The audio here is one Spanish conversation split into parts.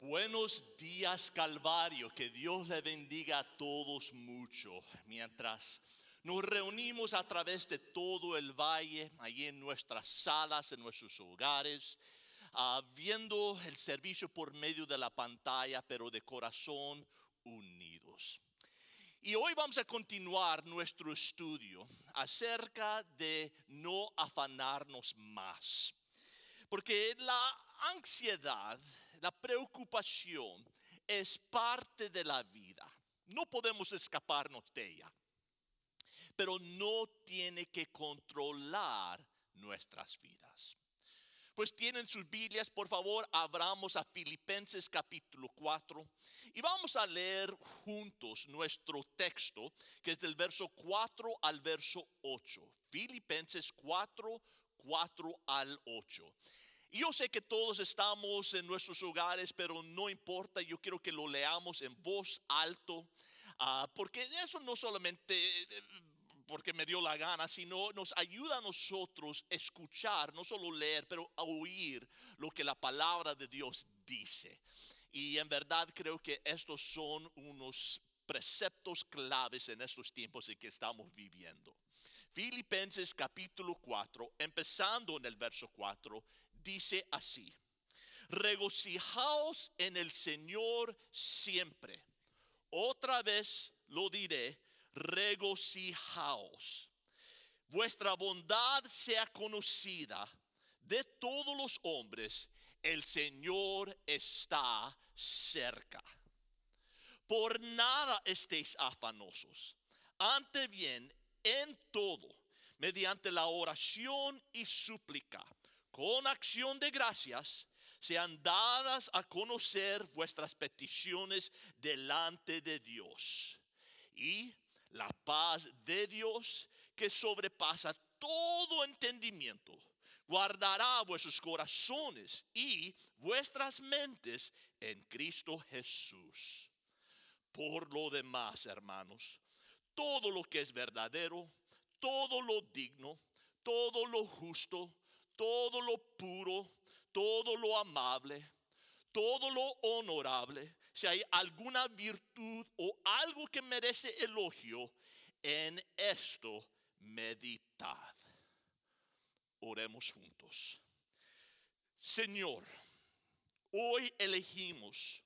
Buenos días, Calvario. Que Dios le bendiga a todos mucho. Mientras nos reunimos a través de todo el valle, allí en nuestras salas, en nuestros hogares, viendo el servicio por medio de la pantalla, pero de corazón unidos. Y hoy vamos a continuar nuestro estudio acerca de no afanarnos más. Porque la ansiedad, la preocupación es parte de la vida. No podemos escaparnos de ella. Pero no tiene que controlar nuestras vidas. Pues tienen sus Biblias, por favor, abramos a Filipenses capítulo 4 y vamos a leer juntos nuestro texto, que es del verso 4 al verso 8. Filipenses 4, 4 al 8. Y yo sé que todos estamos en nuestros hogares, pero no importa, yo quiero que lo leamos en voz alto, porque eso no solamente porque me dio la gana, sino nos ayuda a nosotros a escuchar, no solo leer, pero a oír lo que la palabra de Dios dice. Y en verdad creo que estos son unos preceptos claves en estos tiempos en que estamos viviendo. Filipenses capítulo 4, empezando en el verso 4, dice así: regocijaos en el Señor siempre. Otra vez lo diré, regocijaos. Vuestra bondad sea conocida de todos los hombres. El Señor está cerca. Por nada estéis afanosos. Antes bien, en todo, mediante la oración y súplica, con acción de gracias, sean dadas a conocer vuestras peticiones delante de Dios. Y la paz de Dios, que sobrepasa todo entendimiento, guardará vuestros corazones y vuestras mentes en Cristo Jesús. Por lo demás, hermanos, todo lo que es verdadero, todo lo digno, todo lo justo, todo lo puro, todo lo amable, todo lo honorable, si hay alguna virtud o algo que merece elogio, en esto meditad. Oremos juntos. Señor, hoy elegimos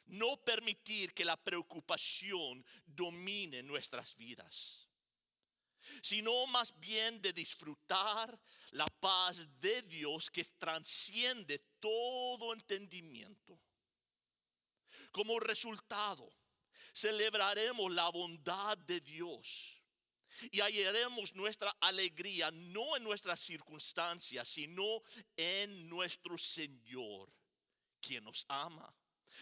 no permitir que la preocupación domine nuestras vidas, sino más bien de disfrutar la paz de Dios que transciende todo entendimiento. Como resultado, celebraremos la bondad de Dios y hallaremos nuestra alegría no en nuestras circunstancias, sino en nuestro Señor, quien nos ama,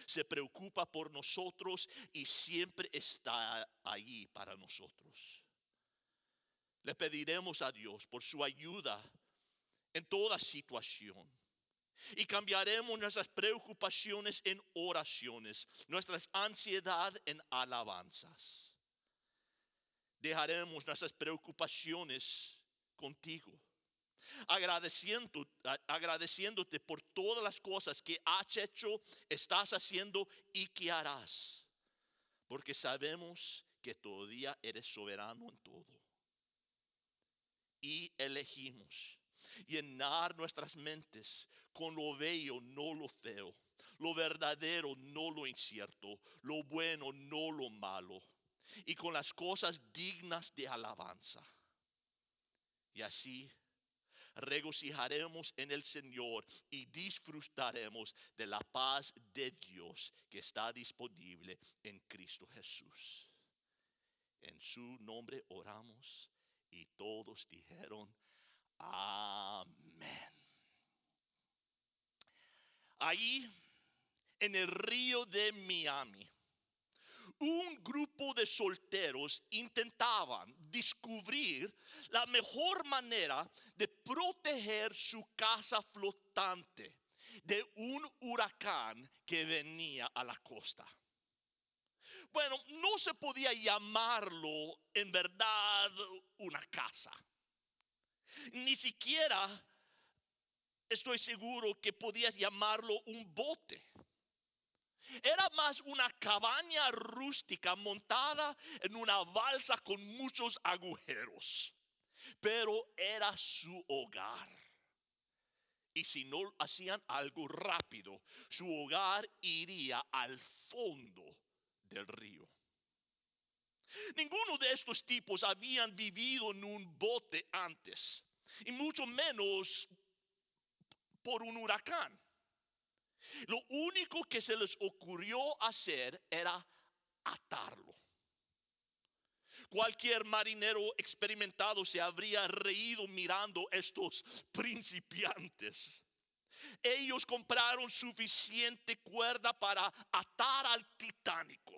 se preocupa por nosotros y siempre está allí para nosotros. Le pediremos a Dios por su ayuda en toda situación. Y cambiaremos nuestras preocupaciones en oraciones, nuestras ansiedades en alabanzas. Dejaremos nuestras preocupaciones contigo, agradeciéndote por todas las cosas que has hecho, estás haciendo y que harás, porque sabemos que todavía eres soberano en todo. Y elegimos llenar nuestras mentes con lo bello, no lo feo, lo verdadero, no lo incierto, lo bueno, no lo malo, y con las cosas dignas de alabanza. Y así regocijaremos en el Señor y disfrutaremos de la paz de Dios que está disponible en Cristo Jesús. En su nombre oramos y todos dijeron amén. Ahí en el río de Miami, un grupo de solteros intentaban descubrir la mejor manera de proteger su casa flotante de un huracán que venía a la costa. Bueno, no se podía llamarlo en verdad una casa. Ni siquiera estoy seguro que podías llamarlo un bote. Era más una cabaña rústica montada en una balsa con muchos agujeros, pero era su hogar. Y si no hacían algo rápido, su hogar iría al fondo del río. Ninguno de estos tipos habían vivido en un bote antes, y mucho menos por un huracán. Lo único que se les ocurrió hacer era atarlo. Cualquier marinero experimentado se habría reído mirando estos principiantes. Ellos compraron suficiente cuerda para atar al Titánico.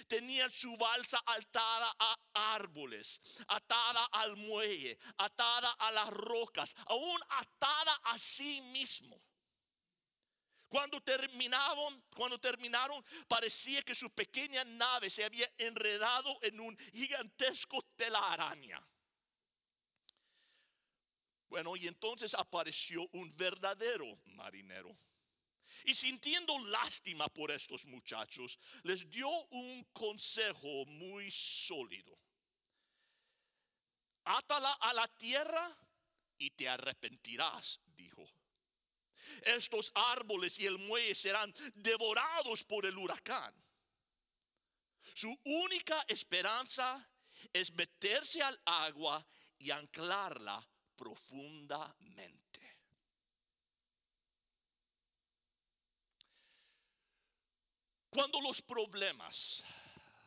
Tenían su balsa atada a árboles, atada al muelle, atada a las rocas, aún atada a sí mismo. Cuando terminaron, parecía que su pequeña nave se había enredado en un gigantesco telaraña. Bueno, y entonces apareció un verdadero marinero. Y sintiendo lástima por estos muchachos, les dio un consejo muy sólido. Átala a la tierra y te arrepentirás, dijo. Estos árboles y el muelle serán devorados por el huracán. Su única esperanza es meterse al agua y anclarla profundamente. Cuando los problemas,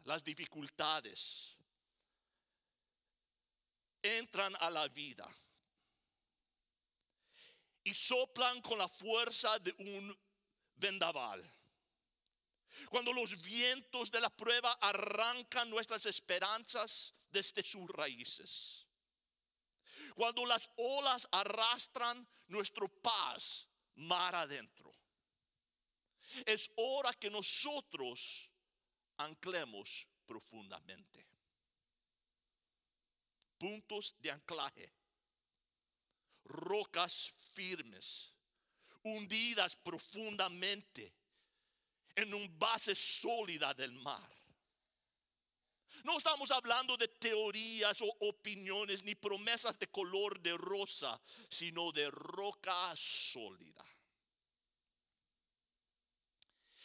las dificultades entran a la vida y soplan con la fuerza de un vendaval, cuando los vientos de la prueba arrancan nuestras esperanzas desde sus raíces, cuando las olas arrastran nuestra paz mar adentro, es hora que nosotros anclemos profundamente. Puntos de anclaje, rocas firmes, hundidas profundamente en una base sólida del mar. No estamos hablando de teorías o opiniones ni promesas de color de rosa, sino de roca sólida.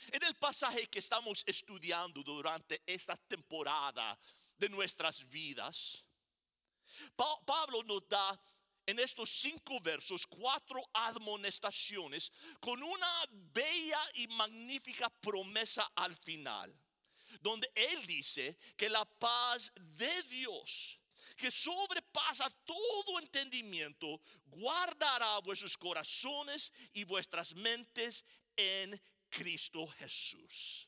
En el pasaje que estamos estudiando durante esta temporada de nuestras vidas, Pablo nos da en estos 5 versos 4 admonestaciones con una bella y magnífica promesa al final, donde él dice que la paz de Dios, que sobrepasa todo entendimiento, guardará vuestros corazones y vuestras mentes en Cristo Jesús.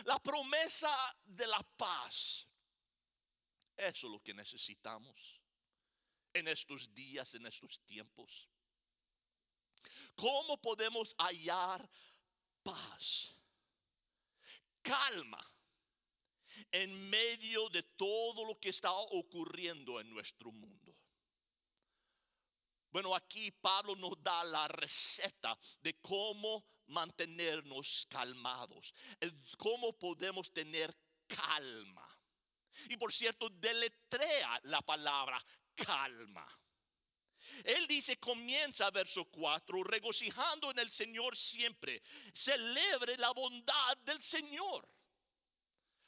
La promesa de la paz, eso es lo que necesitamos en estos días, en estos tiempos. ¿Cómo podemos hallar paz, calma, en medio de todo lo que está ocurriendo en nuestro mundo? Bueno, aquí Pablo nos da la receta de cómo mantenernos calmados, cómo podemos tener calma. Y por cierto, deletrea la palabra calma. Él dice, comienza verso 4, regocijando en el Señor siempre. Celebre la bondad del Señor.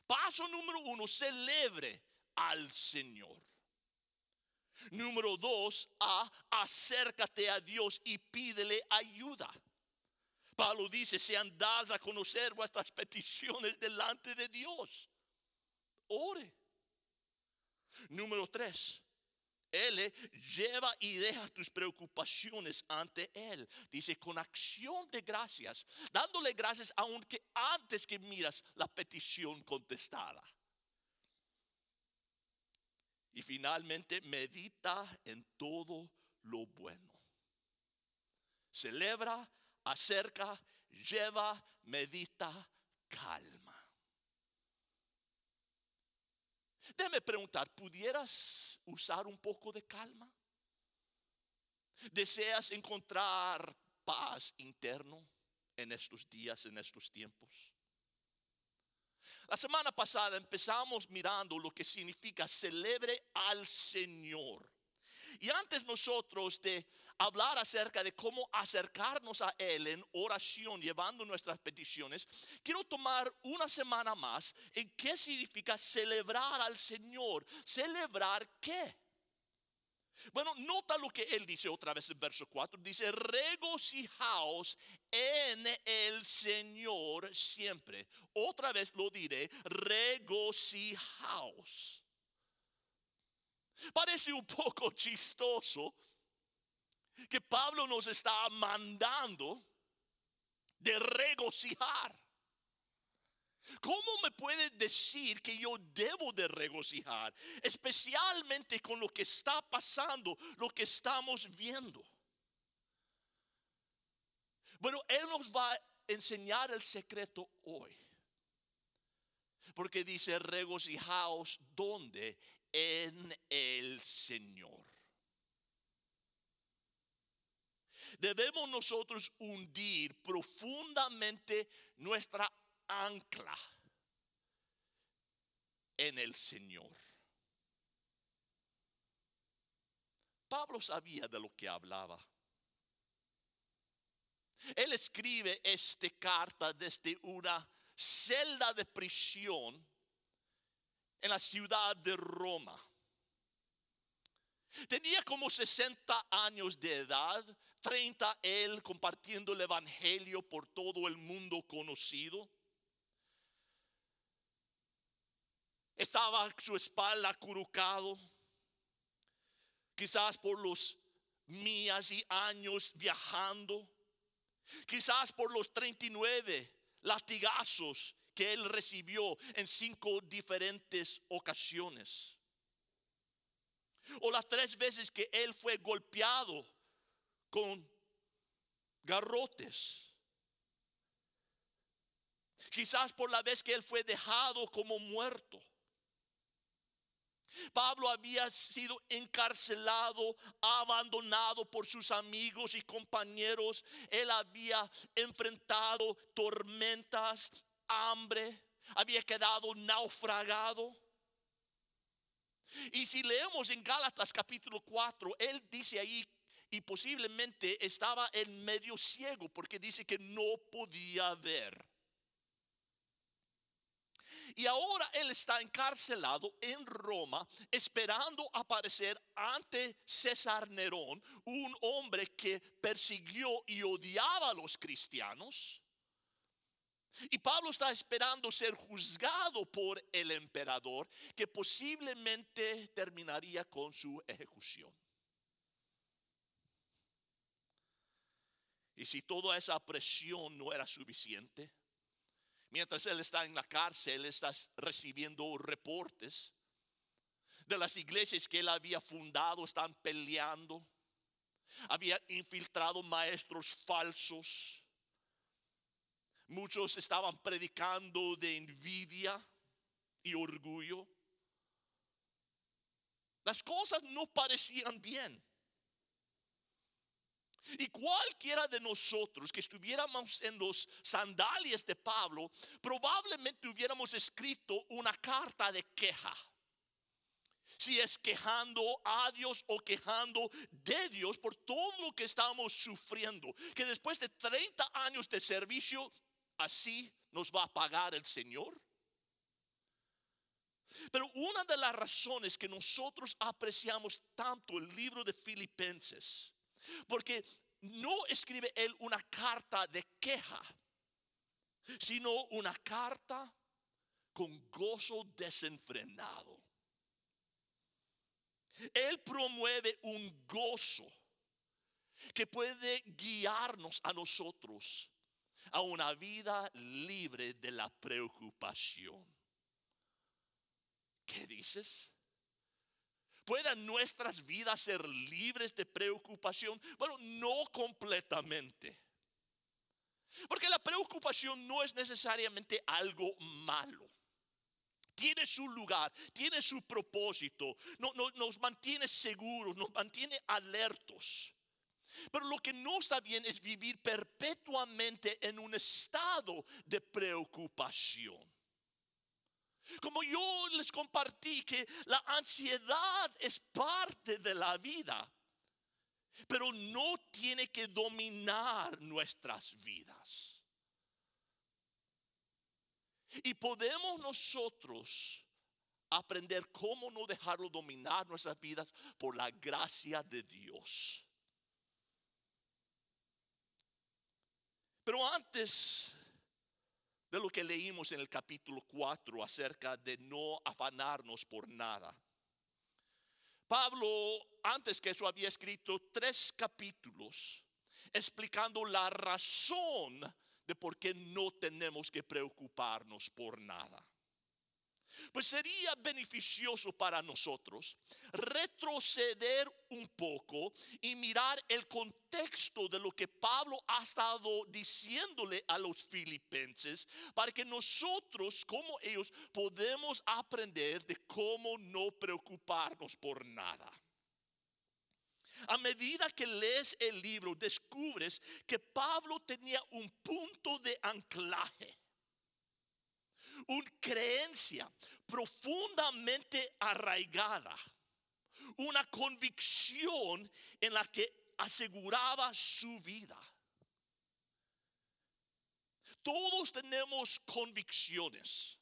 Paso número 1, celebre al Señor. Número 2, acércate a Dios y pídele ayuda. Pablo dice, sean dadas a conocer vuestras peticiones delante de Dios. Ore. Número 3, Él lleva y deja tus preocupaciones ante Él. Dice, con acción de gracias, dándole gracias aunque antes que miras la petición contestada. Y finalmente, medita en todo lo bueno. Celebra, acerca, lleva, medita, calma. Déjame preguntar, ¿pudieras usar un poco de calma? ¿Deseas encontrar paz interno en estos días, en estos tiempos. La semana pasada empezamos mirando lo que significa celebre al Señor. Y antes nosotros de hablar acerca de cómo acercarnos a Él en oración, llevando nuestras peticiones, quiero tomar una semana más en qué significa celebrar al Señor. ¿Celebrar qué? Bueno, nota lo que Él dice otra vez en verso 4. Dice, regocijaos en el Señor siempre. Otra vez lo diré, regocijaos. Parece un poco chistoso que Pablo nos está mandando de regocijar. ¿Cómo me puede decir que yo debo de regocijar? Especialmente con lo que está pasando, lo que estamos viendo. Bueno, Él nos va a enseñar el secreto hoy. Porque dice, regocijaos, ¿dónde? En el Señor. Debemos nosotros hundir profundamente nuestra ancla en el Señor. Pablo sabía de lo que hablaba. Él escribe esta carta desde una celda de prisión en la ciudad de Roma. Tenía como 60 años de edad, 30 él compartiendo el evangelio por todo el mundo conocido. Estaba su espalda acurrucado, quizás por los días y años viajando, quizás por los 39 latigazos que él recibió en 5 diferentes ocasiones. O las 3 veces que él fue golpeado con garrotes. Quizás por la vez que él fue dejado como muerto. Pablo había sido encarcelado, abandonado por sus amigos y compañeros. Él había enfrentado tormentas, hambre, había quedado naufragado. Y si leemos en Gálatas capítulo 4, él dice ahí, y posiblemente estaba en medio ciego, porque dice que no podía ver. Y ahora él está encarcelado en Roma, esperando aparecer ante César Nerón, un hombre que persiguió y odiaba a los cristianos. Y Pablo está esperando ser juzgado por el emperador, que posiblemente terminaría con su ejecución. Y si toda esa presión no era suficiente, mientras él está en la cárcel, él está recibiendo reportes de las iglesias que él había fundado, están peleando. Había infiltrado maestros falsos. Muchos estaban predicando de envidia y orgullo. Las cosas no parecían bien. Y cualquiera de nosotros que estuviéramos en los sandalias de Pablo, probablemente hubiéramos escrito una carta de queja. Si es quejando a Dios o quejando de Dios por todo lo que estamos sufriendo. Que después de 30 años de servicio, así nos va a pagar el Señor. Pero una de las razones que nosotros apreciamos tanto el libro de Filipenses, porque no escribe él una carta de queja, sino una carta con gozo desenfrenado. Él promueve un gozo que puede guiarnos a nosotros a una vida libre de la preocupación. ¿Qué dices? ¿Puedan nuestras vidas ser libres de preocupación? Bueno, no completamente. Porque la preocupación no es necesariamente algo malo. Tiene su lugar, tiene su propósito, nos mantiene seguros, nos mantiene alertos. Pero lo que no está bien es vivir perpetuamente en un estado de preocupación. Como yo les compartí que la ansiedad es parte de la vida, pero no tiene que dominar nuestras vidas. Y podemos nosotros aprender cómo no dejarlo dominar nuestras vidas por la gracia de Dios. Pero antes de lo que leímos en el capítulo 4 acerca de no afanarnos por nada, Pablo, antes que eso, había escrito 3 capítulos explicando la razón de por qué no tenemos que preocuparnos por nada. Pues sería beneficioso para nosotros retroceder un poco y mirar el contexto de lo que Pablo ha estado diciéndole a los filipenses, para que nosotros, como ellos, podemos aprender de cómo no preocuparnos por nada. A medida que lees el libro, descubres que Pablo tenía un punto de anclaje, una creencia profundamente arraigada, una convicción en la que aseguraba su vida. Todos tenemos convicciones,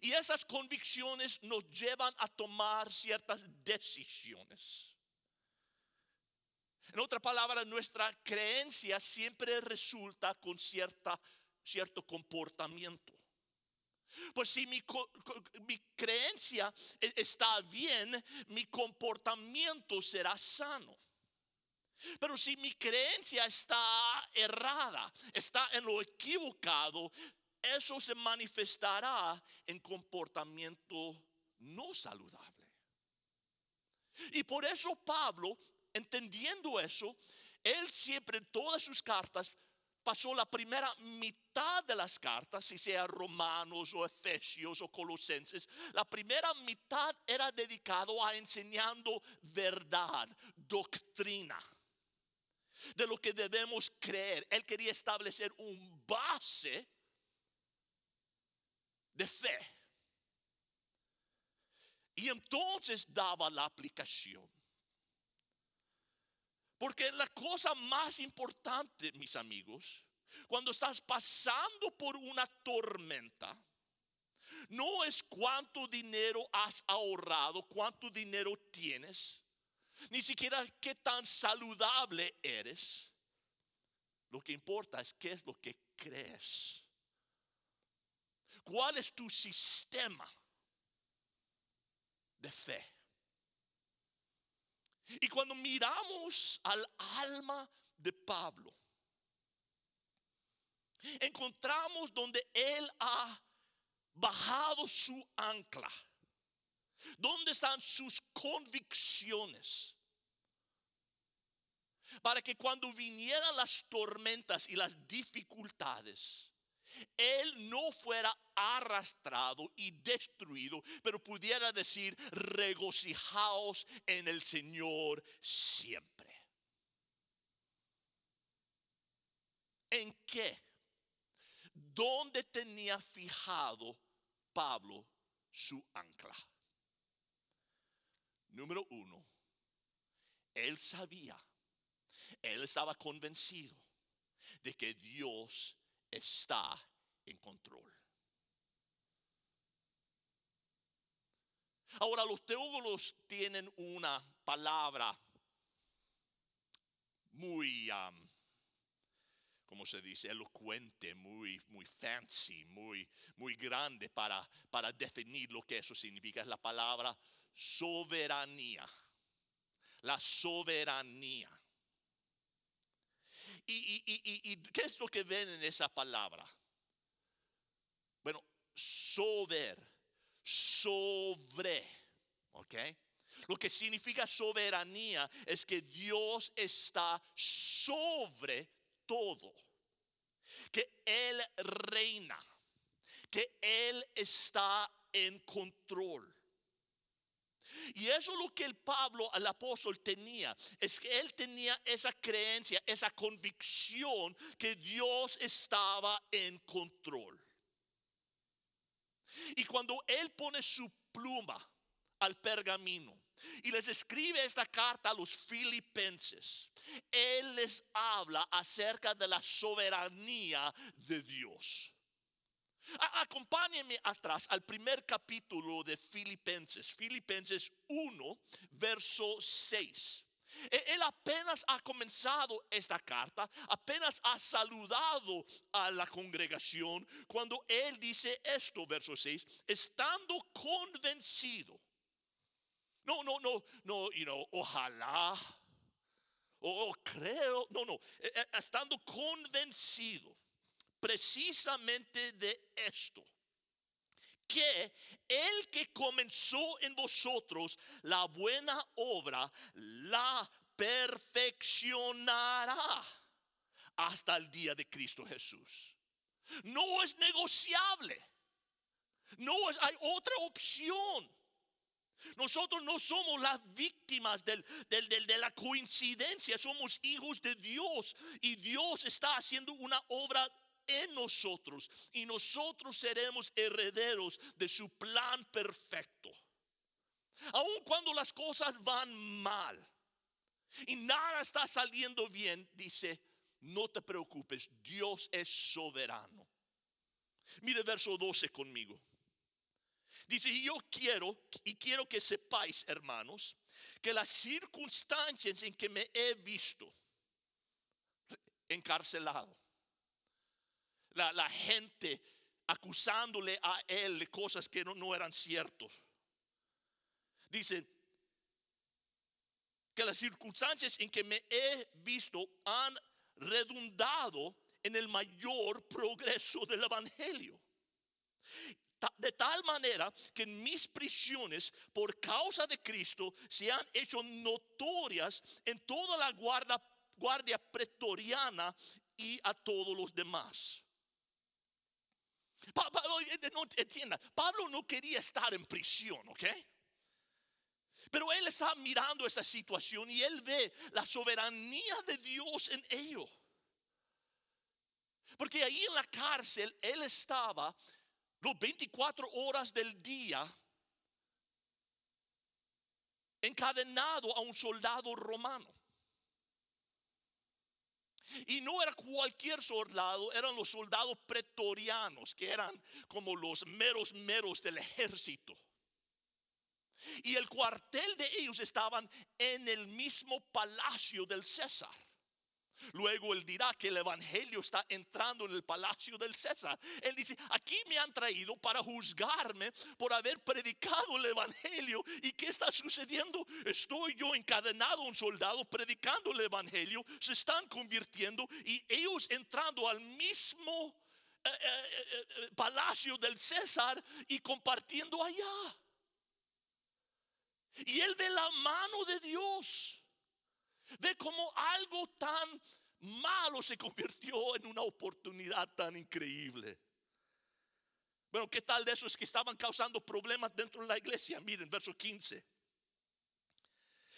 y esas convicciones nos llevan a tomar ciertas decisiones. En otra palabra, nuestra creencia siempre resulta con cierto comportamiento. Pues si mi creencia está bien, mi comportamiento será sano. Pero si mi creencia está errada, está en lo equivocado, eso se manifestará en comportamiento no saludable. Y por eso Pablo, entendiendo eso, él siempre en todas sus cartas pasó la primera mitad de las cartas, si sea Romanos o Efesios o Colosenses, la primera mitad era dedicado a enseñando verdad, doctrina, de lo que debemos creer. Él quería establecer un base de fe. Y entonces daba la aplicación. Porque la cosa más importante, mis amigos, cuando estás pasando por una tormenta, no es cuánto dinero has ahorrado, cuánto dinero tienes, ni siquiera qué tan saludable eres. Lo que importa es qué es lo que crees. ¿Cuál es tu sistema de fe? Y cuando miramos al alma de Pablo, encontramos donde él ha bajado su ancla. ¿Dónde están sus convicciones? Para que cuando vinieran las tormentas y las dificultades, él no fuera arrastrado y destruido, pero pudiera decir: regocijaos en el Señor siempre. ¿En qué? ¿Dónde tenía fijado Pablo su ancla? Número 1, él sabía, él estaba convencido de que Dios está en control. Ahora, los teólogos tienen una palabra muy, ¿cómo se dice? Elocuente, muy fancy, muy grande para definir lo que eso significa. Es la palabra soberanía. La soberanía. ¿Y qué es lo que ven en esa palabra? Bueno, sobre, ¿ok? Lo que significa soberanía es que Dios está sobre todo, que Él reina, que Él está en control. Y eso es lo que el apóstol tenía. Es que él tenía esa creencia, esa convicción que Dios estaba en control. Y cuando él pone su pluma al pergamino y les escribe esta carta a los filipenses, él les habla acerca de la soberanía de Dios. Acompáñenme atrás al primer capítulo de Filipenses, Filipenses 1, verso 6. Él apenas ha comenzado esta carta, apenas ha saludado a la congregación cuando él dice esto, verso 6, estando convencido. No, ojalá, o creo, no, estando convencido precisamente de esto, que el que comenzó en vosotros la buena obra la perfeccionará hasta el día de Cristo Jesús. No es negociable. Hay otra opción. Nosotros no somos las víctimas de la coincidencia. Somos hijos de Dios. Y Dios está haciendo una obra en nosotros. Y nosotros seremos herederos de su plan perfecto. Aun cuando las cosas van mal y nada está saliendo bien, dice, no te preocupes, Dios es soberano. Mire verso 12 conmigo. Dice, y yo quiero que sepáis, hermanos, que las circunstancias en que me he visto encarcelado, la gente acusándole a él de cosas que no eran ciertos. Dice que las circunstancias en que me he visto han redundado en el mayor progreso del evangelio. De tal manera que mis prisiones por causa de Cristo se han hecho notorias en toda la guardia pretoriana y a todos los demás. Entienda, Pablo no quería estar en prisión, ¿ok? Pero él está mirando esta situación y él ve la soberanía de Dios en ello. Porque ahí en la cárcel él estaba los 24 horas del día encadenado a un soldado romano. Y no era cualquier soldado, eran los soldados pretorianos, que eran como los meros del ejército. Y el cuartel de ellos estaban en el mismo palacio del César. Luego él dirá que el evangelio está entrando en el palacio del César. Él dice, aquí me han traído para juzgarme por haber predicado el evangelio. ¿Y qué está sucediendo? Estoy yo encadenado a un soldado predicando el evangelio. Se están convirtiendo y ellos entrando al mismo palacio del César y compartiendo allá. Y él ve la mano de Dios. Ve cómo algo tan malo se convirtió en una oportunidad tan increíble. Bueno, ¿qué tal de esos que estaban causando problemas dentro de la iglesia? Miren, verso 15.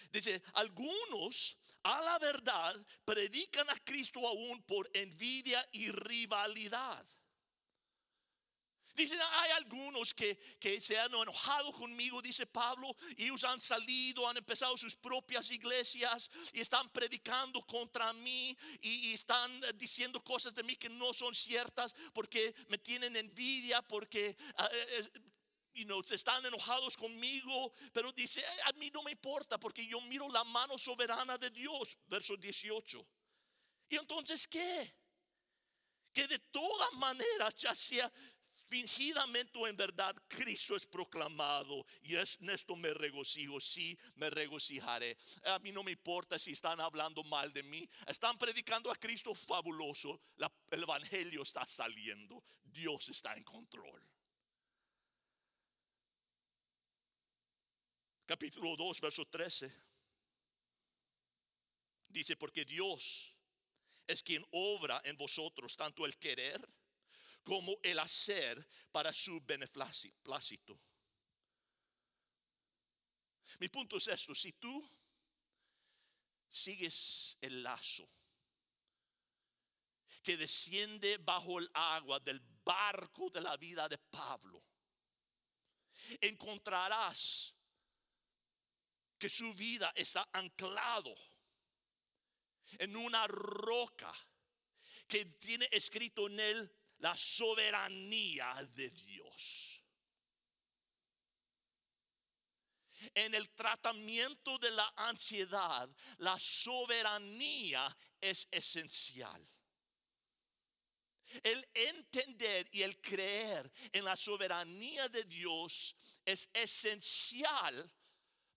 Dice, algunos a la verdad predican a Cristo aún por envidia y rivalidad. Dicen, hay algunos que se han enojado conmigo, dice Pablo, y ellos han salido, han empezado sus propias iglesias y están predicando contra mí y están diciendo cosas de mí que no son ciertas porque me tienen envidia, porque se están enojados conmigo. Pero dice, a mí no me importa porque yo miro la mano soberana de Dios, verso 18. Y entonces, ¿qué? Que de todas maneras, ya sea fingidamente o en verdad, Cristo es proclamado y en esto me regocijo, sí me regocijaré. A mí no me importa si están hablando mal de mí, están predicando a Cristo, fabuloso, el evangelio está saliendo, Dios está en control. Capítulo 2, verso 13. Dice, porque Dios es quien obra en vosotros tanto el querer como el hacer para su beneplácito. Mi punto es esto: si tú sigues el lazo que desciende bajo el agua del barco de la vida de Pablo, encontrarás que su vida está anclado en una roca que tiene escrito en él la soberanía de Dios. En el tratamiento de la ansiedad, la soberanía es esencial. El entender y el creer en la soberanía de Dios es esencial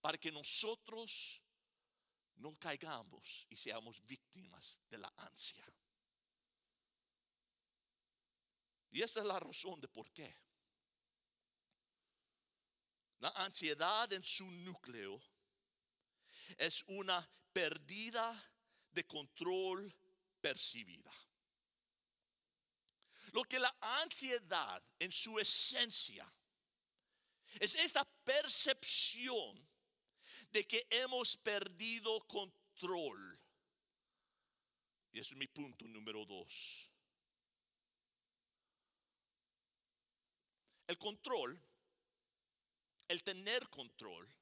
para que nosotros no caigamos y seamos víctimas de la ansia. Y esta es la razón de por qué. La ansiedad en su núcleo es una pérdida de control percibida. Lo que la ansiedad en su esencia es esta percepción de que hemos perdido control. Y ese es mi punto número 2. El control, el tener control,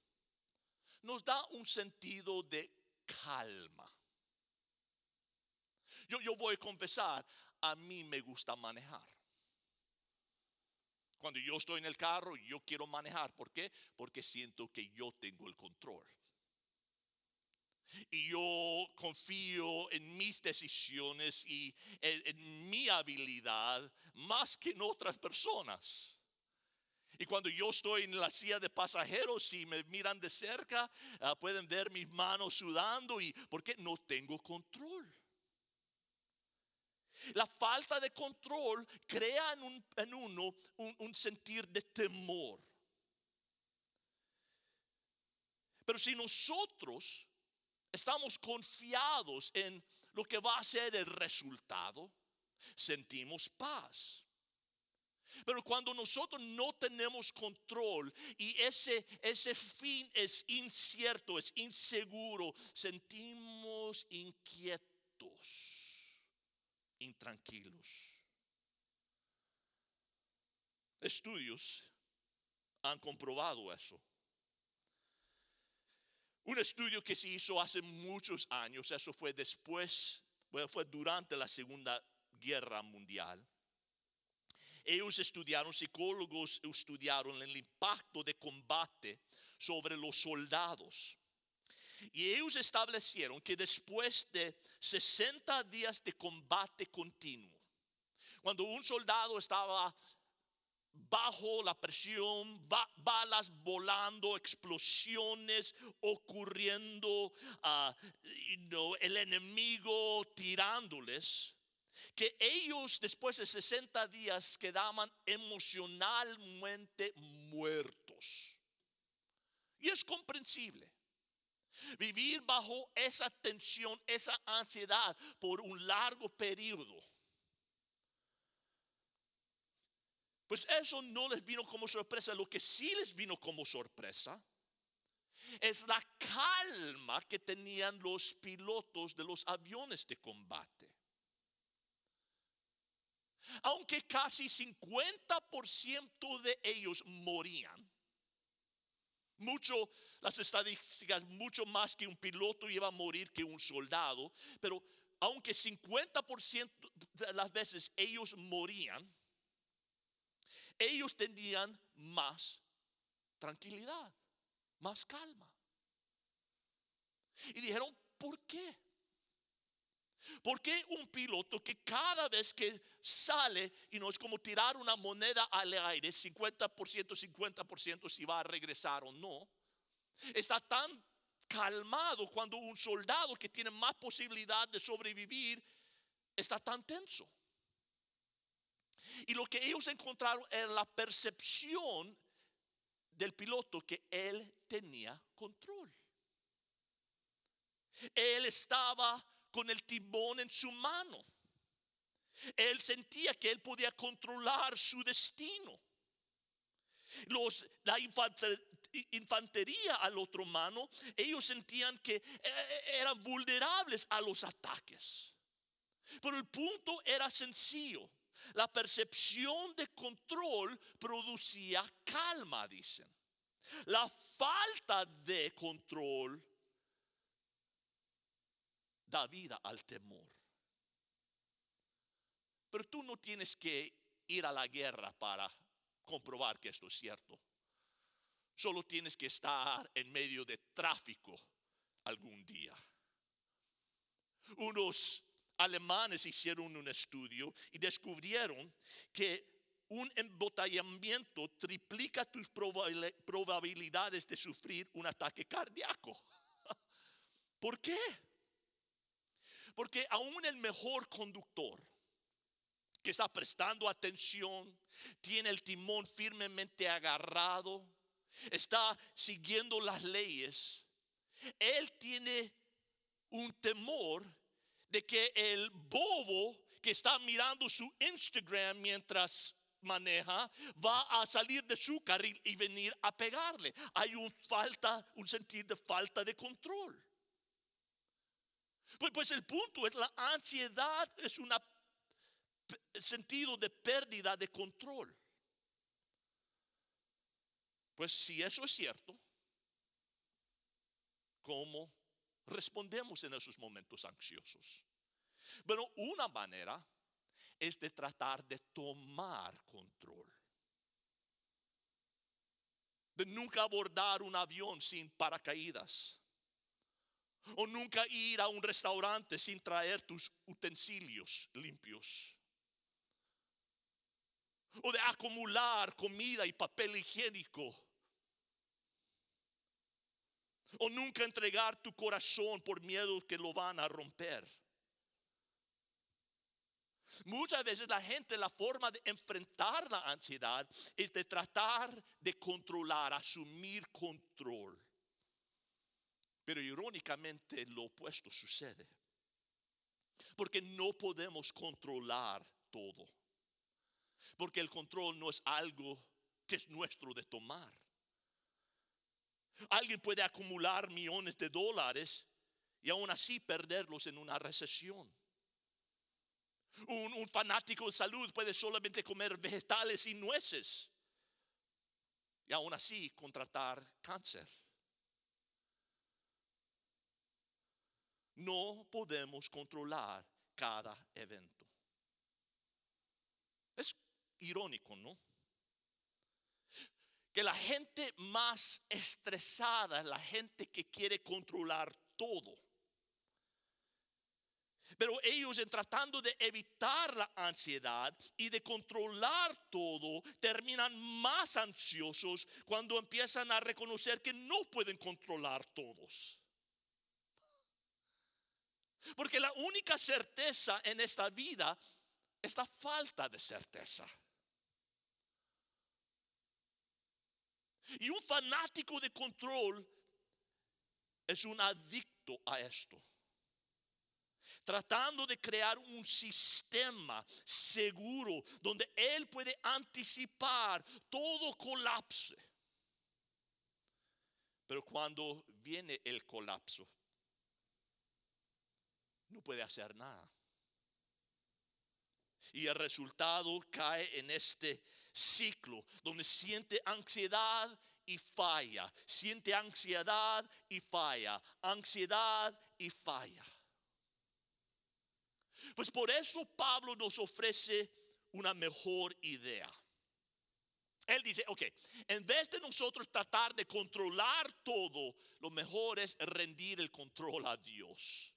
nos da un sentido de calma. Yo voy a confesar, a mí me gusta manejar. Cuando yo estoy en el carro, yo quiero manejar. ¿Por qué? Porque siento que yo tengo el control. Y yo confío en mis decisiones y en mi habilidad más que en otras personas. Y cuando yo estoy en la silla de pasajeros, si me miran de cerca, pueden ver mis manos sudando. ¿Y por qué? No tengo control. La falta de control crea en uno un sentir de temor. Pero si nosotros estamos confiados en lo que va a ser el resultado, sentimos paz. Pero cuando nosotros no tenemos control y ese fin es incierto, es inseguro, sentimos inquietos, intranquilos. Estudios han comprobado eso. Un estudio que se hizo hace muchos años, eso fue fue durante la Segunda Guerra Mundial. Psicólogos estudiaron el impacto de combate sobre los soldados. Y ellos establecieron que después de 60 días de combate continuo, cuando un soldado estaba bajo la presión, balas volando, explosiones ocurriendo, el enemigo tirándoles, que ellos después de 60 días quedaban emocionalmente muertos. Y es comprensible. Vivir bajo esa tensión, esa ansiedad por un largo periodo, pues eso no les vino como sorpresa. Lo que sí les vino como sorpresa es la calma que tenían los pilotos de los aviones de combate. Aunque casi 50% de ellos morían, las estadísticas, mucho más que un piloto iba a morir que un soldado, pero aunque 50% de las veces ellos morían, ellos tenían más tranquilidad, más calma. Y dijeron, ¿por qué? ¿Por qué un piloto que cada vez que sale, y no es como tirar una moneda al aire, 50% si va a regresar o no, está tan calmado cuando un soldado que tiene más posibilidad de sobrevivir está tan tenso? Y lo que ellos encontraron era la percepción del piloto que él tenía control. Él estaba con el timón en su mano. Él sentía que él podía controlar su destino. infantería al otro mano, ellos sentían que eran vulnerables a los ataques. Pero el punto era sencillo. La percepción de control producía calma, dicen. La falta de control da vida al temor. Pero tú no tienes que ir a la guerra para comprobar que esto es cierto. Solo tienes que estar en medio de tráfico algún día. Unos alemanes hicieron un estudio y descubrieron que un embotellamiento triplica tus probabilidades de sufrir un ataque cardíaco. ¿Por qué? Porque aún el mejor conductor que está prestando atención, tiene el timón firmemente agarrado, está siguiendo las leyes, él tiene un temor de que el bobo que está mirando su Instagram mientras maneja va a salir de su carril y venir a pegarle. Hay un sentir de falta de control. Pues el punto es, la ansiedad es un sentido de pérdida de control. Pues si eso es cierto, ¿cómo respondemos en esos momentos ansiosos? Bueno, una manera es de tratar de tomar control. De nunca abordar un avión sin paracaídas. O nunca ir a un restaurante sin traer tus utensilios limpios. O de acumular comida y papel higiénico. O nunca entregar tu corazón por miedo que lo van a romper. Muchas veces la gente, la forma de enfrentar la ansiedad es de tratar de controlar, asumir control. Pero irónicamente lo opuesto sucede. Porque no podemos controlar todo. Porque el control no es algo que es nuestro de tomar. Alguien puede acumular millones de dólares y aún así perderlos en una recesión. Un fanático de salud puede solamente comer vegetales y nueces y aún así contratar cáncer. No podemos controlar cada evento. Es irónico, ¿no? Que la gente más estresada es la gente que quiere controlar todo. Pero ellos, en tratando de evitar la ansiedad y de controlar todo, terminan más ansiosos cuando empiezan a reconocer que no pueden controlar todos. Porque la única certeza en esta vida es la falta de certeza. Y un fanático de control es un adicto a esto. Tratando de crear un sistema seguro donde él puede anticipar todo colapse. Pero cuando viene el colapso, no puede hacer nada. Y el resultado cae en este ciclo donde siente ansiedad y falla, siente ansiedad y falla, ansiedad y falla. Pues por eso Pablo nos ofrece una mejor idea. Él dice, ok, en vez de nosotros tratar de controlar todo, lo mejor es rendir el control a Dios.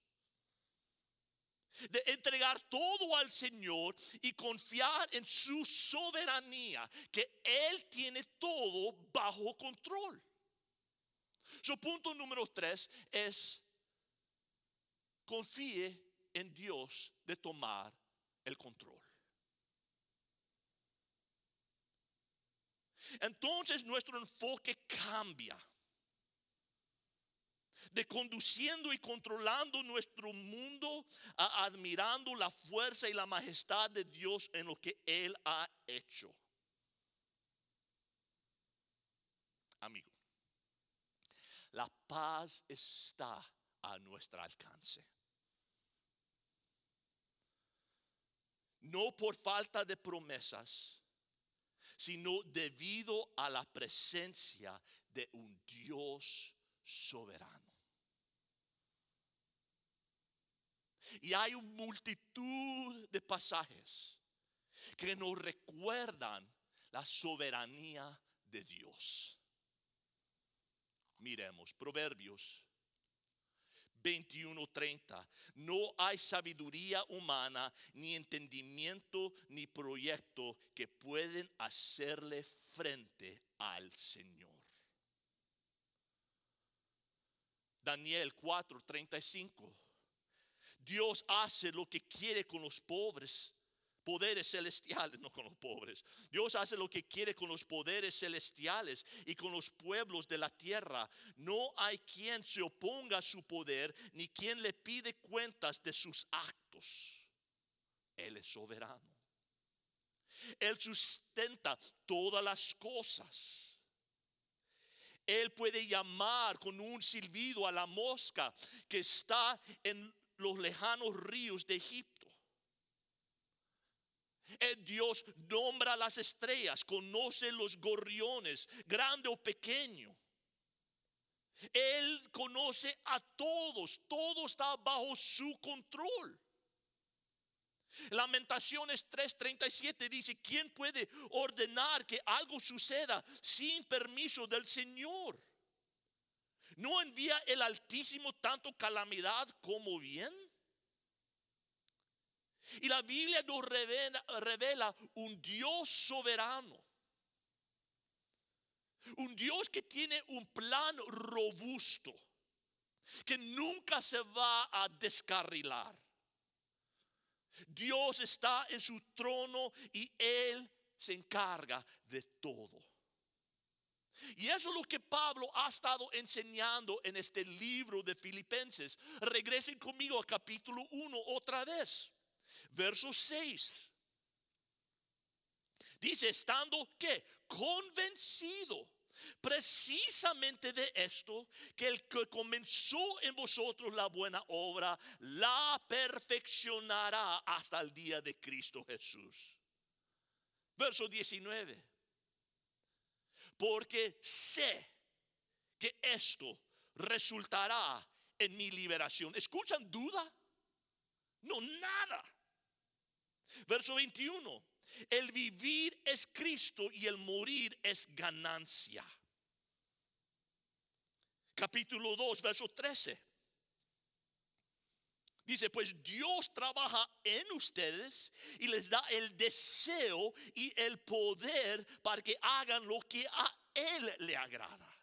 De entregar todo al Señor y confiar en su soberanía, que Él tiene todo bajo control. Su punto número 3 es: confíe en Dios de tomar el control. Entonces nuestro enfoque cambia. De conduciendo y controlando nuestro mundo a admirando la fuerza y la majestad de Dios en lo que Él ha hecho. Amigo, la paz está a nuestro alcance. No por falta de promesas, sino debido a la presencia de un Dios soberano. Y hay una multitud de pasajes que nos recuerdan la soberanía de Dios. Miremos, Proverbios 21:30. No hay sabiduría humana, ni entendimiento, ni proyecto que pueden hacerle frente al Señor. Daniel 4:35. Dios hace lo que quiere con los pobres, poderes celestiales, no con los pobres. Dios hace lo que quiere con los poderes celestiales y con los pueblos de la tierra. No hay quien se oponga a su poder, ni quien le pide cuentas de sus actos. Él es soberano. Él sustenta todas las cosas. Él puede llamar con un silbido a la mosca que está en los lejanos ríos de Egipto. Dios nombra las estrellas, conoce los gorriones, grande o pequeño. Él conoce a todos, todo está bajo su control. Lamentaciones 3:37 dice: ¿quién puede ordenar que algo suceda sin permiso del Señor? ¿No envía el Altísimo tanto calamidad como bien? Y la Biblia nos revela un Dios soberano. Un Dios que tiene un plan robusto, que nunca se va a descarrilar. Dios está en su trono y Él se encarga de todo. Y eso es lo que Pablo ha estado enseñando en este libro de Filipenses. Regresen conmigo a capítulo 1 otra vez. Verso 6. Dice, estando ¿qué? Convencido precisamente de esto, que el que comenzó en vosotros la buena obra, la perfeccionará hasta el día de Cristo Jesús. Verso 19. Porque sé que esto resultará en mi liberación. ¿Escuchan duda? No, nada. Verso 21. El vivir es Cristo y el morir es ganancia. Capítulo 2, verso 13. Dice, pues Dios trabaja en ustedes y les da el deseo y el poder para que hagan lo que a Él le agrada.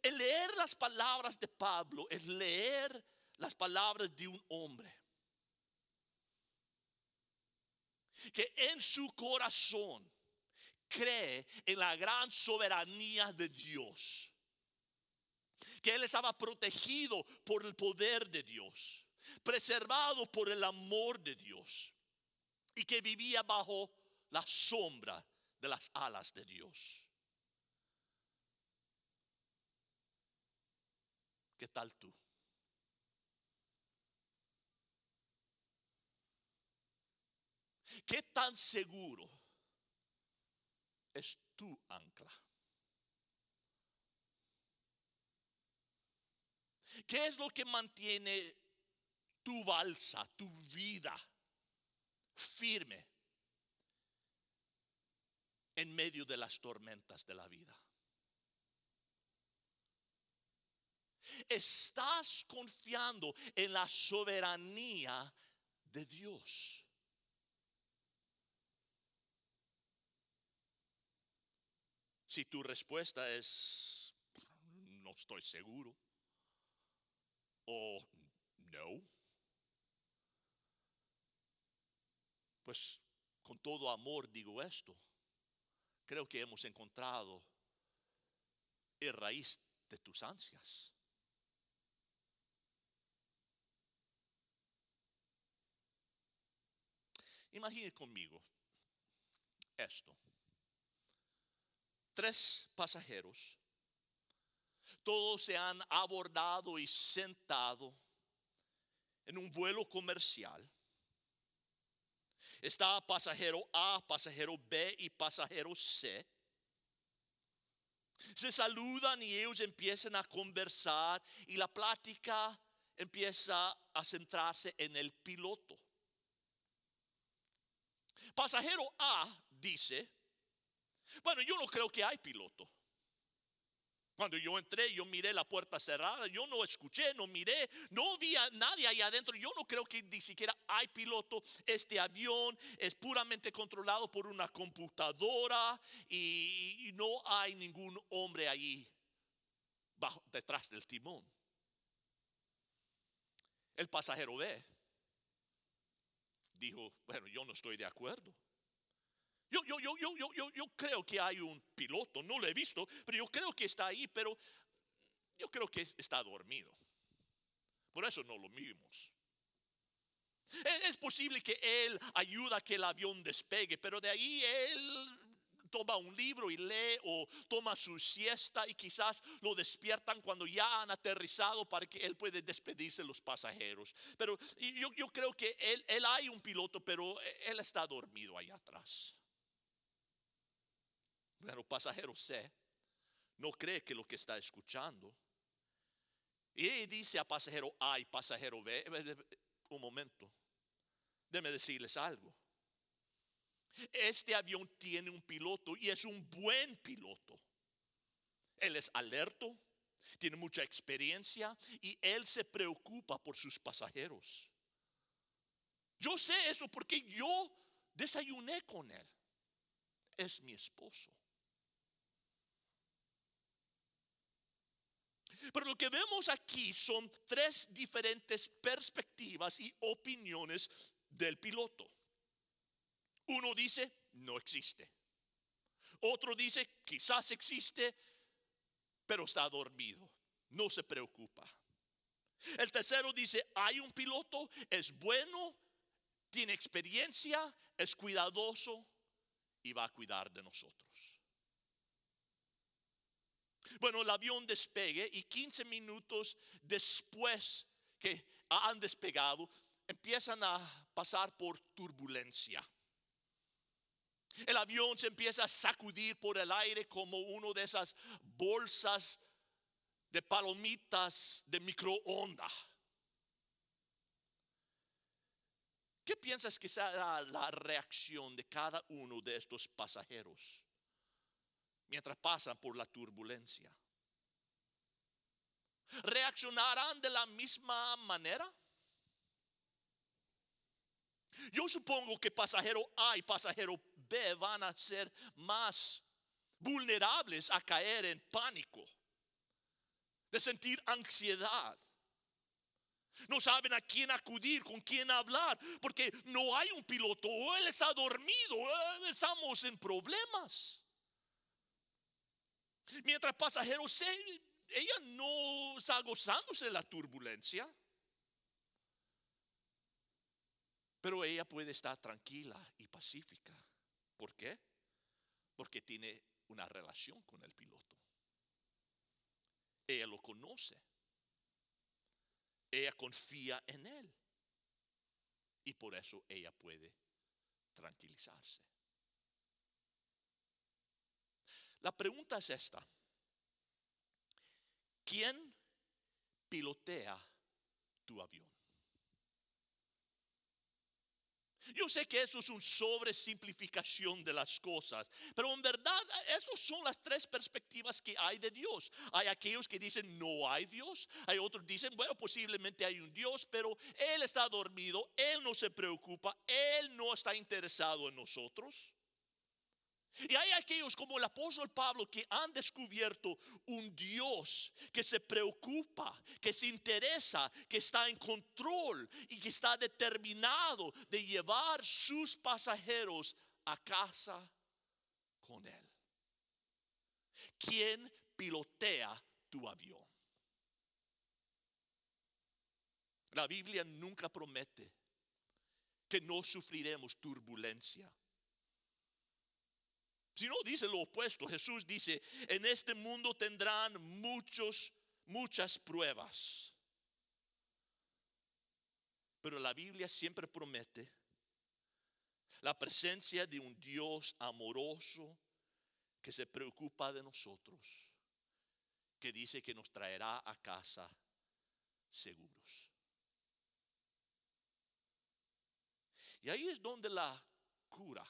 El leer las palabras de Pablo es leer las palabras de un hombre que en su corazón cree en la gran soberanía de Dios, que él estaba protegido por el poder de Dios, preservado por el amor de Dios, y que vivía bajo la sombra de las alas de Dios. ¿Qué tal tú? ¿Qué tan seguro es tu ancla? ¿Qué es lo que mantiene tu balsa, tu vida firme en medio de las tormentas de la vida? ¿Estás confiando en la soberanía de Dios? Si tu respuesta es no estoy seguro o no, pues con todo amor digo esto. Creo que hemos encontrado el raíz de tus ansias. Imagine conmigo esto. 3 pasajeros. Todos se han abordado y sentado en un vuelo comercial. Está pasajero A, pasajero B y pasajero C. Se saludan y ellos empiezan a conversar y la plática empieza a centrarse en el piloto. Pasajero A dice, bueno, yo no creo que hay piloto. Cuando yo entré, yo miré la puerta cerrada, yo no escuché, no miré, no vi a nadie ahí adentro. Yo no creo que ni siquiera hay piloto. Este avión es puramente controlado por una computadora y no hay ningún hombre allí detrás del timón. El pasajero B dijo, bueno, yo no estoy de acuerdo. Yo creo que hay un piloto, no lo he visto, pero yo creo que está ahí, pero yo creo que está dormido. Por eso no lo vimos. Es posible que él ayuda a que el avión despegue, pero de ahí él toma un libro y lee o toma su siesta y quizás lo despiertan cuando ya han aterrizado para que él pueda despedirse de los pasajeros. Pero yo creo que él hay un piloto, pero él está dormido ahí atrás. Pero pasajero C no cree que lo que está escuchando. Y dice a pasajero A y pasajero B, un momento, déjenme decirles algo. Este avión tiene un piloto y es un buen piloto. Él es alerto, tiene mucha experiencia y él se preocupa por sus pasajeros. Yo sé eso porque yo desayuné con él. Es mi esposo. Pero lo que vemos aquí son 3 diferentes perspectivas y opiniones del piloto. Uno dice, no existe. Otro dice, quizás existe, pero está dormido. No se preocupa. El tercero dice, hay un piloto, es bueno, tiene experiencia, es cuidadoso y va a cuidar de nosotros. Bueno, el avión despegue y 15 minutos después que han despegado, empiezan a pasar por turbulencia. El avión se empieza a sacudir por el aire como una de esas bolsas de palomitas de microondas. ¿Qué piensas que será la reacción de cada uno de estos pasajeros mientras pasan por la turbulencia? ¿Reaccionarán de la misma manera? Yo supongo que pasajero A y pasajero B van a ser más vulnerables a caer en pánico, de sentir ansiedad. No saben a quién acudir, con quién hablar, porque no hay un piloto, o él está dormido, estamos en problemas. Mientras pasajero C, ella no está gozándose de la turbulencia, pero ella puede estar tranquila y pacífica. ¿Por qué? Porque tiene una relación con el piloto. Ella lo conoce. Ella confía en él. Y por eso ella puede tranquilizarse. La pregunta es esta. ¿Quién pilotea tu avión? Yo sé que eso es una sobresimplificación de las cosas, pero en verdad esas son las 3 perspectivas que hay de Dios. Hay aquellos que dicen no hay Dios, hay otros que dicen, bueno, posiblemente hay un Dios, pero Él está dormido, Él no se preocupa, Él no está interesado en nosotros. Y hay aquellos como el apóstol Pablo que han descubierto un Dios que se preocupa, que se interesa, que está en control y que está determinado de llevar sus pasajeros a casa con él. ¿Quién pilotea tu avión? La Biblia nunca promete que no sufriremos turbulencia. Si no, dice lo opuesto. Jesús dice, en este mundo tendrán muchas pruebas. Pero la Biblia siempre promete la presencia de un Dios amoroso que se preocupa de nosotros, que dice que nos traerá a casa seguros. Y ahí es donde la cura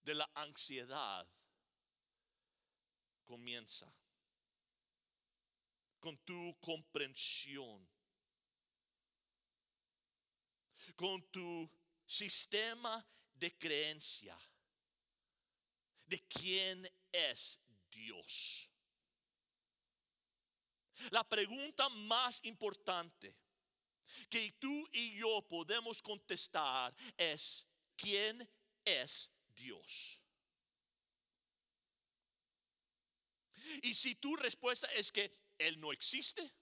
de la ansiedad comienza, con tu comprensión, con tu sistema de creencia de quién es Dios. La pregunta más importante que tú y yo podemos contestar es: ¿quién es Dios? Y si tu respuesta es que Él no existe,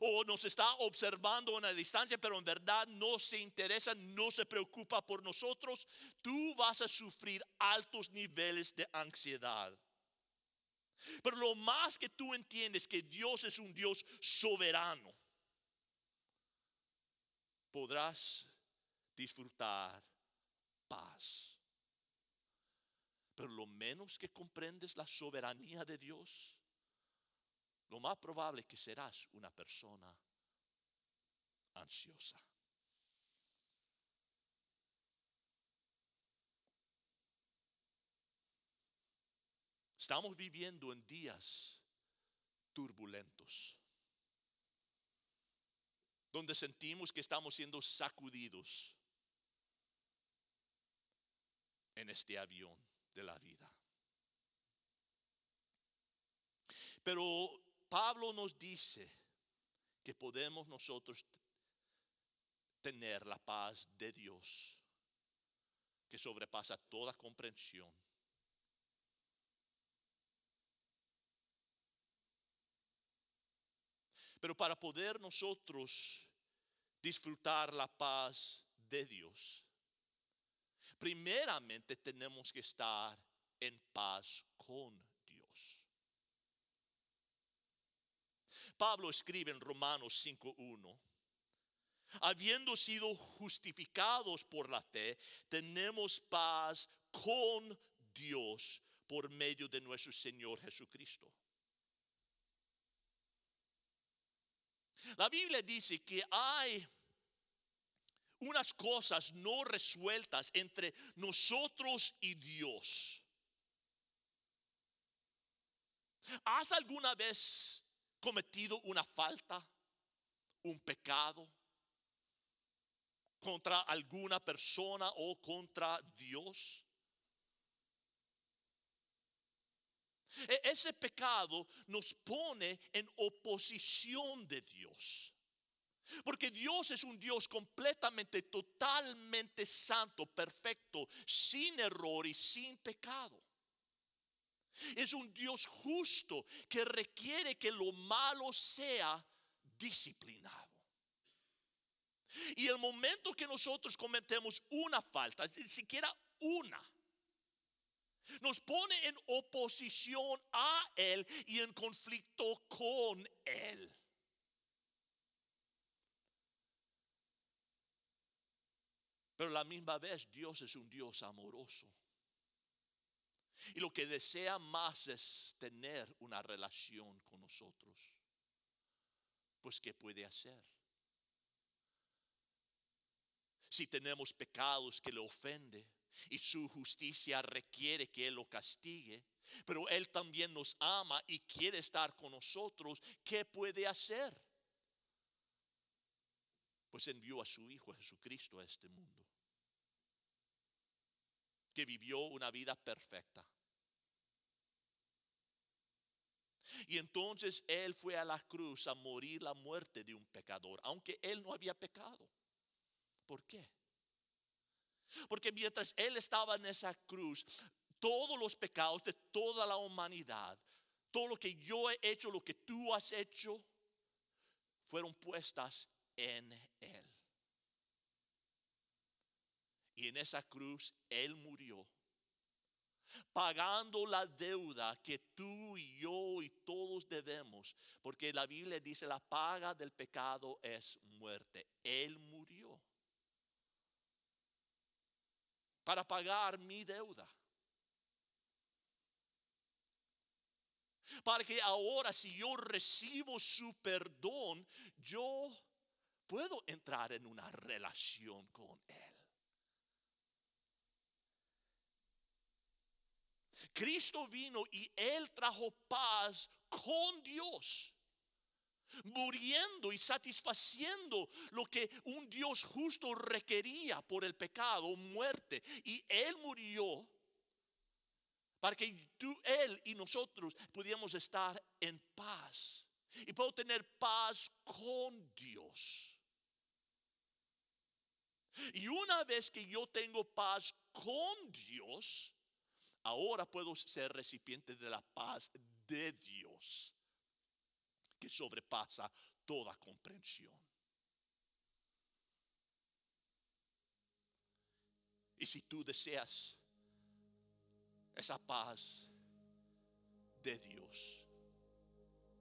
o nos está observando a una distancia, pero en verdad no se interesa, no se preocupa por nosotros, tú vas a sufrir altos niveles de ansiedad. Pero lo más que tú entiendes que Dios es un Dios soberano, podrás disfrutar paz. Pero lo menos que comprendes la soberanía de Dios, lo más probable es que serás una persona ansiosa. Estamos viviendo en días turbulentos, donde sentimos que estamos siendo sacudidos en este avión de la vida. Pero Pablo nos dice que podemos nosotros tener la paz de Dios, que sobrepasa toda comprensión. Pero para poder nosotros disfrutar la paz de Dios, primeramente tenemos que estar en paz con Dios. Pablo escribe en Romanos 5:1: habiendo sido justificados por la fe, tenemos paz con Dios por medio de nuestro Señor Jesucristo. La Biblia dice que hay unas cosas no resueltas entre nosotros y Dios. ¿Has alguna vez cometido una falta, un pecado contra alguna persona o contra Dios? Ese pecado nos pone en oposición de Dios. Porque Dios es un Dios completamente, totalmente santo, perfecto, sin error y sin pecado. Es un Dios justo que requiere que lo malo sea disciplinado. Y el momento que nosotros cometemos una falta, ni siquiera una, nos pone en oposición a Él y en conflicto con Él. Pero a la misma vez Dios es un Dios amoroso. Y lo que desea más es tener una relación con nosotros. Pues ¿qué puede hacer? Si tenemos pecados que le ofenden y su justicia requiere que Él lo castigue, pero Él también nos ama y quiere estar con nosotros, ¿qué puede hacer? Pues envió a su Hijo Jesucristo a este mundo, que vivió una vida perfecta. Y entonces Él fue a la cruz a morir la muerte de un pecador, aunque Él no había pecado. ¿Por qué? Porque mientras Él estaba en esa cruz, todos los pecados de toda la humanidad, todo lo que yo he hecho, lo que tú has hecho, fueron puestas en Él. Y en esa cruz Él murió pagando la deuda que tú y yo y todos debemos, porque la Biblia dice la paga del pecado es muerte. Él murió para pagar mi deuda. Para que ahora, si yo recibo su perdón, yo puedo entrar en una relación con Él. Cristo vino y Él trajo paz con Dios, muriendo y satisfaciendo lo que un Dios justo requería por el pecado, muerte. Y Él murió para que Él y nosotros pudiéramos estar en paz. Y puedo tener paz con Dios. Y una vez que yo tengo paz con Dios, ahora puedo ser recipiente de la paz de Dios, que sobrepasa toda comprensión. Y si tú deseas esa paz de Dios,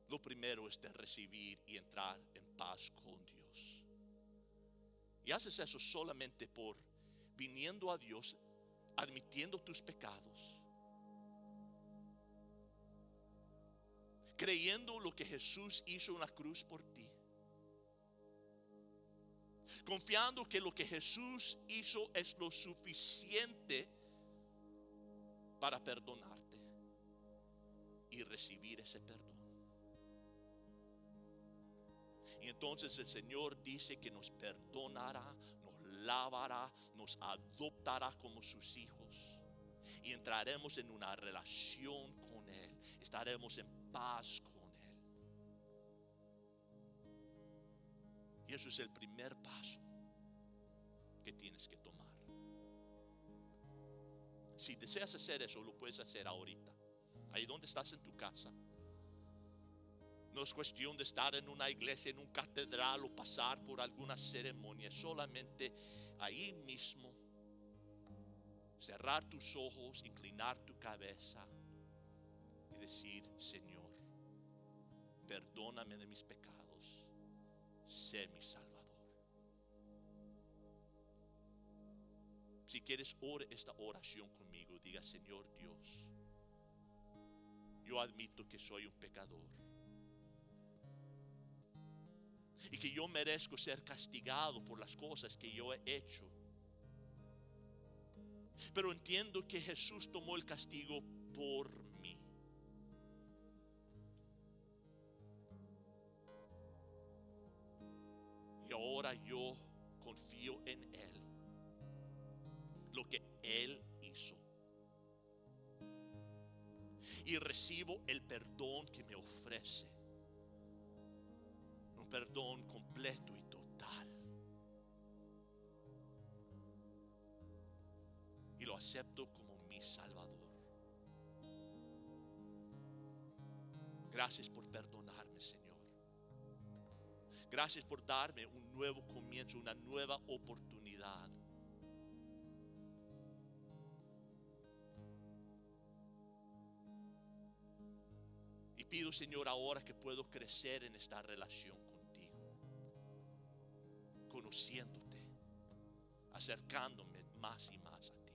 lo primero es de recibir y entrar en paz con Dios. Y haces eso solamente por viniendo a Dios, admitiendo tus pecados, creyendo lo que Jesús hizo en la cruz por ti, confiando que lo que Jesús hizo es lo suficiente para perdonarte y recibir ese perdón. Y entonces el Señor dice que nos perdonará, nos lavará, nos adoptará como sus hijos. Y entraremos en una relación con Él. Estaremos en paz con Él. Y eso es el primer paso que tienes que tomar. Si deseas hacer eso, lo puedes hacer ahorita. Ahí donde estás en tu casa. No es cuestión de estar en una iglesia, en un catedral o pasar por alguna ceremonia. Solamente ahí mismo cerrar tus ojos, inclinar tu cabeza y decir: Señor, perdóname de mis pecados, sé mi Salvador. Si quieres, ore esta oración conmigo. Diga: Señor Dios, yo admito que soy un pecador y que yo merezco ser castigado por las cosas que yo he hecho. Pero entiendo que Jesús tomó el castigo por mí. Y ahora yo confío en Él, lo que Él hizo. Y recibo el perdón que me ofrece. Un perdón completo y total. Y lo acepto como mi Salvador. Gracias por perdonarme, Señor. Gracias por darme un nuevo comienzo, una nueva oportunidad. Y pido, Señor, ahora que puedo crecer en esta relación contigo, conociéndote, acercándome más y más a ti.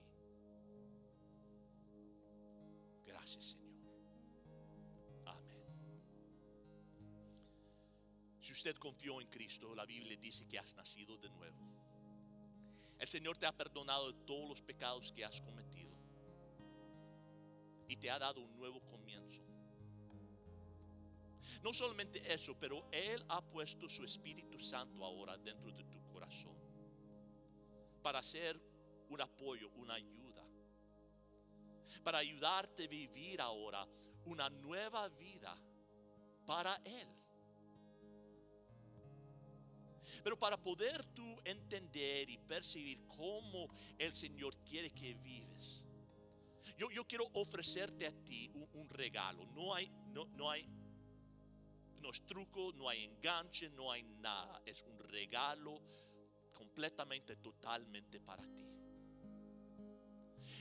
Gracias, Señor. Amén. Si usted confió en Cristo, la Biblia dice que has nacido de nuevo. El Señor te ha perdonado de todos los pecados que has cometido y te ha dado un nuevo comienzo. No solamente eso, pero Él ha puesto su Espíritu Santo ahora dentro de tu corazón para ser un apoyo, una ayuda, para ayudarte a vivir ahora una nueva vida para Él. Pero para poder tú entender y percibir cómo el Señor quiere que vives, yo quiero ofrecerte a ti un regalo. No es truco, no hay enganche, no hay nada. Es un regalo completamente, totalmente para ti.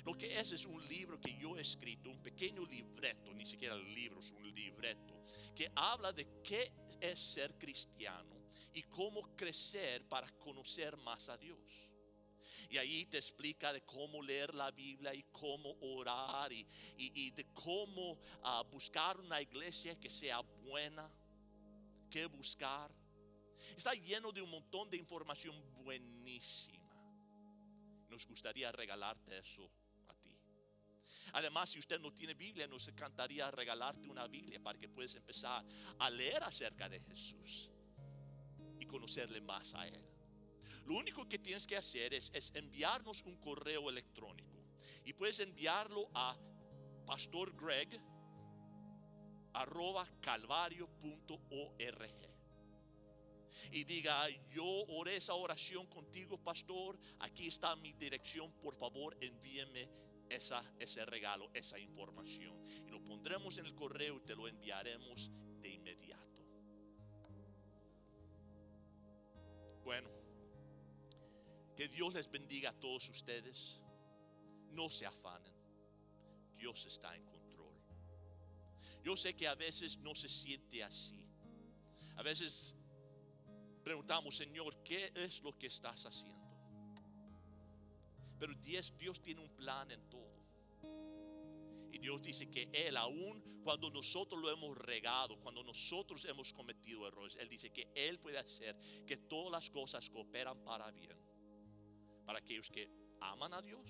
Lo que es un libro que yo he escrito, un pequeño libreto, ni siquiera el libro, es un libreto, que habla de qué es ser cristiano y cómo crecer para conocer más a Dios. Y ahí te explica de cómo leer la Biblia y cómo orar y de cómo buscar una iglesia que sea buena, qué buscar. Está lleno de un montón de información buenísima. Nos gustaría regalarte eso a ti. Además, si usted no tiene Biblia, nos encantaría regalarte una Biblia para que puedas empezar a leer acerca de Jesús y conocerle más a Él. Lo único que tienes que hacer es enviarnos un correo electrónico. Y puedes enviarlo a pastorgreg@calvario.org. Y diga: yo oré esa oración contigo, pastor. Aquí está mi dirección. Por favor, envíeme ese regalo, esa información. Y lo pondremos en el correo y te lo enviaremos de inmediato. Bueno, que Dios les bendiga a todos ustedes. No se afanen. Dios está en control. Yo sé que a veces no se siente así. A veces preguntamos: Señor, ¿qué es lo que estás haciendo? Pero Dios tiene un plan en todo. Y Dios dice que Él, aún cuando nosotros lo hemos regado, cuando nosotros hemos cometido errores, Él dice que Él puede hacer que todas las cosas cooperan para bien, para aquellos que aman a Dios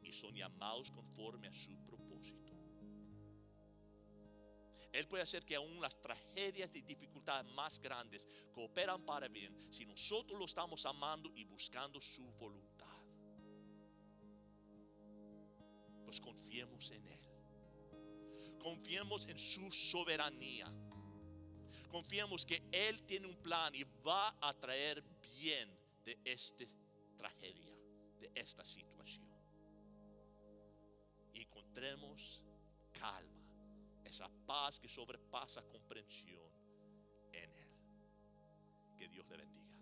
y son llamados conforme a su propósito. Él puede hacer que aún las tragedias y dificultades más grandes cooperan para bien si nosotros lo estamos amando y buscando su voluntad. Pues confiemos en Él. Confiemos en su soberanía. Confiemos que Él tiene un plan y va a traer bien de esta tragedia, de esta situación. Y encontremos calma, esa paz que sobrepasa comprensión en Él. Que Dios le bendiga.